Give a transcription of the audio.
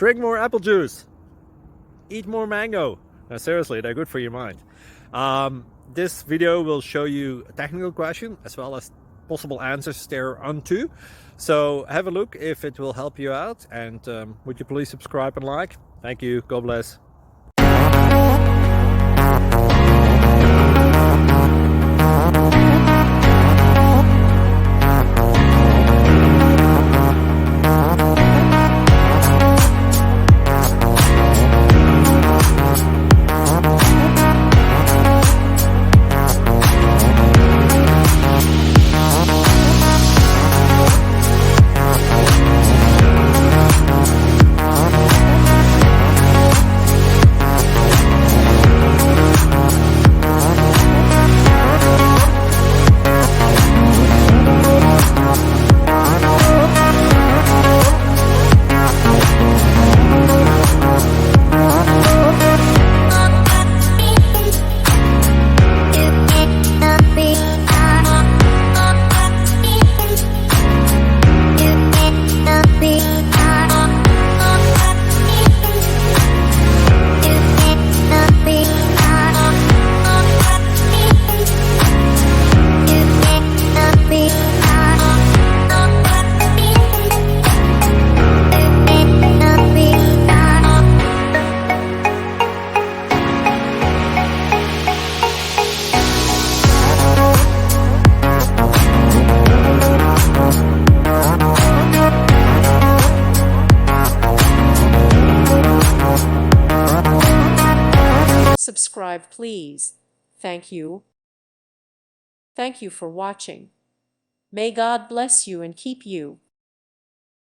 Drink more apple juice. Eat more mango. No, seriously, they're good for your mind. This video will show you a technical question as well as possible answers thereunto. So have a look if it will help you out, and would you please subscribe and like? Thank you. God bless. Subscribe, please. Thank you. Thank you for watching. May God bless you and keep you.